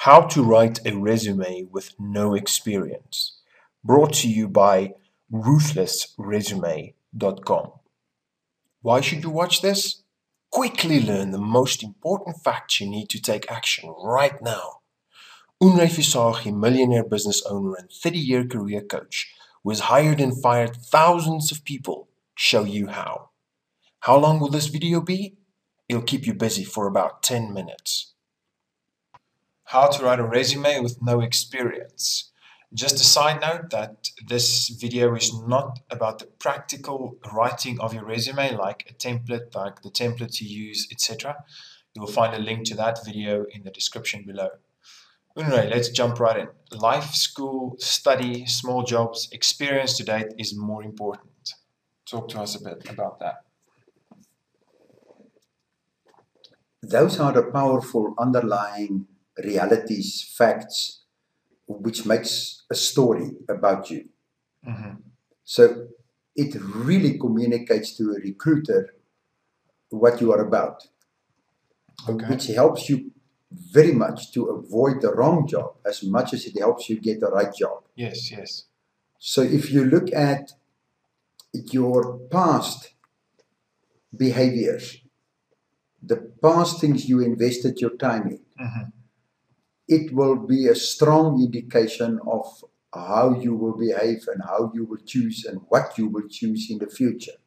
How to Write a Resume with No Experience, brought to you by Resume.com. Why should you watch this? Quickly learn the most important facts you need to take action right now. Unre Visagie, millionaire business owner and 30-year career coach, who has hired and fired thousands of people, show you how. How long will this video be? It'll keep you busy for about 10 minutes. How to write a resume with no experience. Just a side note that this video is not about the practical writing of your resume, like a template, like the template to use, etc. You will find a link to that video in the description below. Anyway, let's jump right in. Life, school, study, small jobs, experience to date is more important. Talk to us a bit about that. Those are the powerful underlying realities, facts, which makes a story about you. So it really communicates to a recruiter what you are about, which helps you very much to avoid the wrong job as much as it helps you get the right job. Yes, yes. So if you look at your past behaviors, the past things you invested your time in, it will be a strong indication of how you will behave and how you will choose and what you will choose in the future.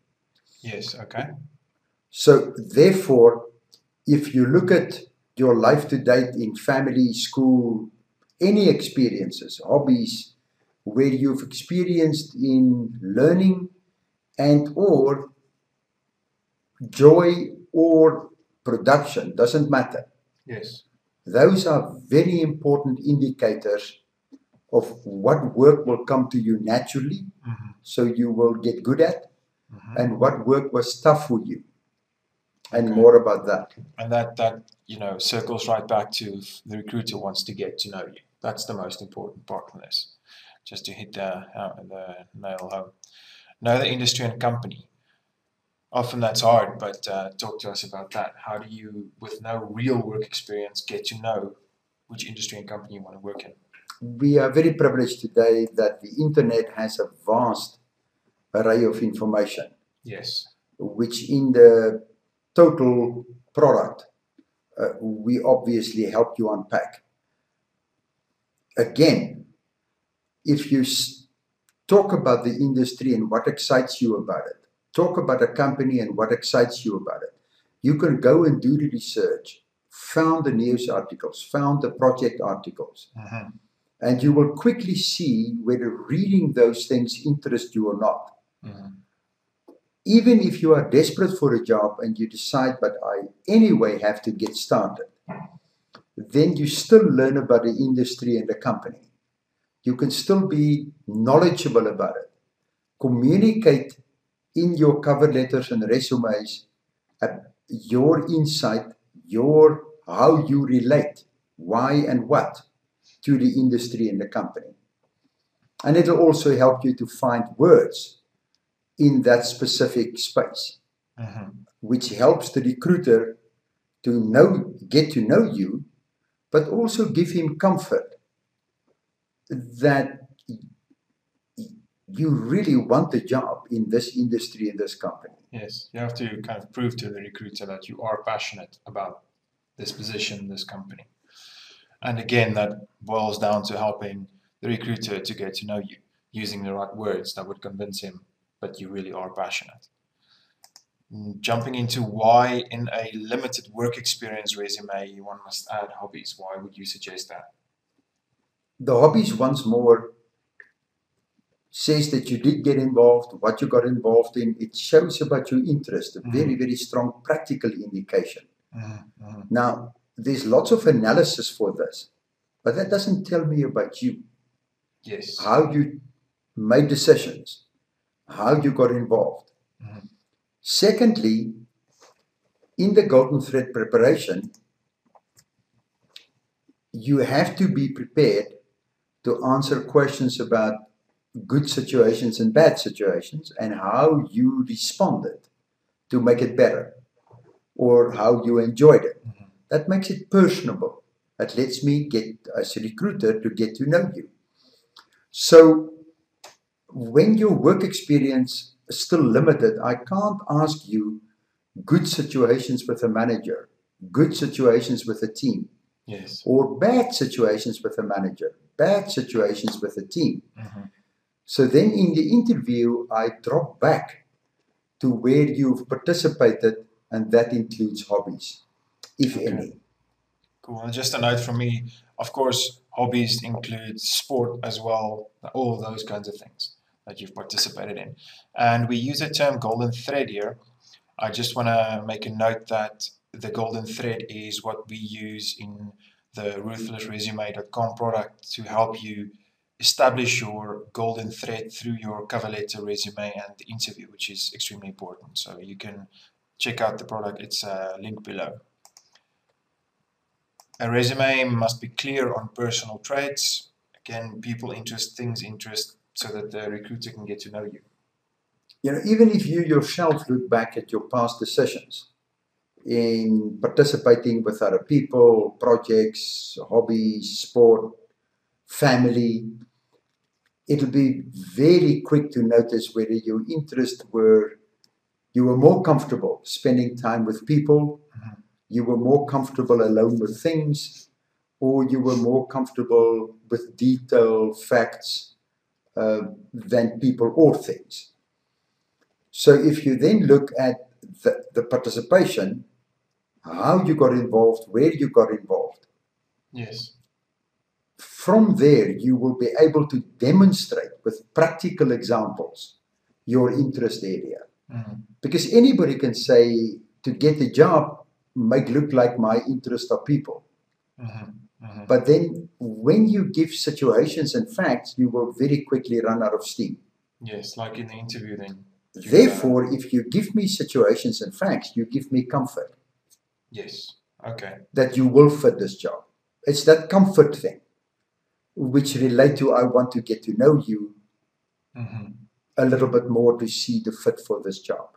Yes, okay. So therefore, if you look at your life to date in family, school, any experiences, hobbies, where you've experienced in learning and or joy or production, doesn't matter. Yes. Those are very important indicators of what work will come to you naturally, so you will get good at, and what work was tough for you, and more about that. And that circles right back to the recruiter wants to get to know you. That's the most important part of this. Just to hit the nail home. Know the industry and company. Often that's hard, but talk to us about that. How do you, with no real work experience, get to know which industry and company you want to work in? We are very privileged today that the internet has a vast array of information. Yes. Which in the total product, we obviously help you unpack. Again, if you talk about the industry and what excites you about it, talk about a company and what excites you about it, you can go and do the research, found the news articles, found the project articles, and you will quickly see whether reading those things interest you or not. Even if you are desperate for a job and you decide, but I anyway have to get started, then you still learn about the industry and the company. You can still be knowledgeable about it. Communicate in your cover letters and resumes your insight, how you relate, why and what, to the industry and the company. And it'll also help you to find words in that specific space, which helps the recruiter to get to know you, but also give him comfort that you really want the job in this industry, in this company. Yes, you have to kind of prove to the recruiter that you are passionate about this position, this company. And again, that boils down to helping the recruiter to get to know you, using the right words that would convince him that you really are passionate. Jumping into why in a limited work experience resume one must add hobbies. Why would you suggest that? The hobbies, once more, says that you did get involved, what you got involved in. It shows about your interest, a very, very strong practical indication. Now, there's lots of analysis for this, but that doesn't tell me about you. Yes. How you made decisions, how you got involved. Secondly, in the golden thread preparation, you have to be prepared to answer questions about good situations and bad situations and how you responded to make it better or how you enjoyed it. That makes it personable. It lets me get, as a recruiter, to get to know you. So when your work experience is still limited, I can't ask you good situations with a manager, good situations with a team, Yes. or bad situations with a manager, bad situations with a team. Mm-hmm. So then in the interview, I drop back to where you've participated, and that includes hobbies, if Okay. any. Cool. And just a note from me, of course, hobbies include sport as well, all of those kinds of things that you've participated in. And we use the term golden thread here. I just want to make a note that the golden thread is what we use in the Resume.com product to help you establish your golden thread through your cover letter, resume, and the interview, which is extremely important. So you can check out the product. It's a link below. A resume must be clear on personal traits. Again, people interest, things interest, so that the recruiter can get to know you. You know, even if you yourself look back at your past decisions in participating with other people, projects, hobbies, sport, family, it'll be very quick to notice whether your interests were, you were more comfortable spending time with people, Mhm. you were more comfortable alone with things, or you were more comfortable with detailed facts than people or things. So if you then look at the participation, how you got involved, where you got involved, Yes. from there you will be able to demonstrate with practical examples your interest area. Mhm. Because anybody can say, to get a job, might look like my interest are people. Mhm. Mhm. But then when you give situations and facts, you will very quickly run out of steam. Yes, like in the interview then. Therefore, if you give me situations and facts, you give me comfort Yes. Okay. that you will fit this job. It's that comfort thing, which relate to I want to get to know you Mhm. a little bit more to see the fit for this job.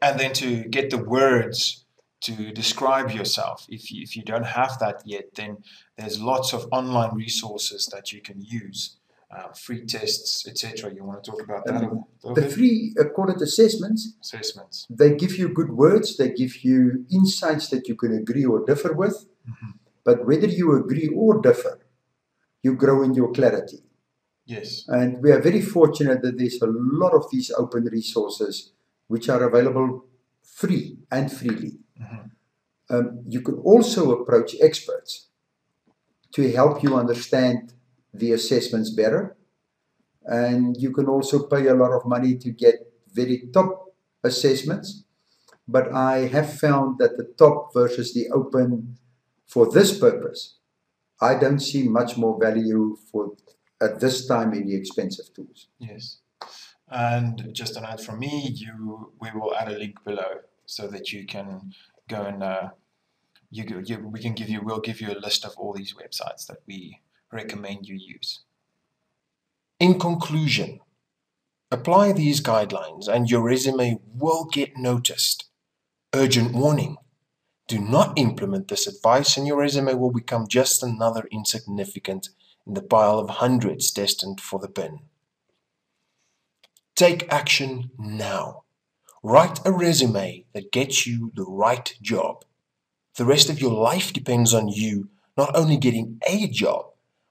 And then to get the words to describe yourself. If you don't have that yet, then there's lots of online resources that you can use, free tests, etc. You want to talk about that a little The bit? free, call it assessments, Assessments. they give you good words, they give you insights that you can agree or differ with. Mhm. But whether you agree or differ, you grow in your clarity. Yes. And we are very fortunate that there's a lot of these open resources which are available free and freely. Mhm. You can also approach experts to help you understand the assessments better. And you can also pay a lot of money to get very top assessments. But I have found that the top versus the open, for this purpose, I don't see much more value for at this time in the expensive tools. Yes. And just a note from me, we will add a link below so that you can go and we'll give you a list of all these websites that we recommend you use. In conclusion, apply these guidelines and your resume will get noticed. Urgent warning. Do not implement this advice and your resume will become just another insignificant in the pile of hundreds destined for the bin. Take action now. Write a resume that gets you the right job. The rest of your life depends on you not only getting a job,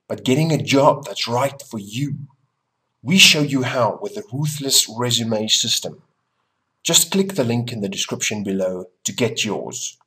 but getting a job that's right for you. We show you how with the Ruthless Resume System. Just click the link in the description below to get yours.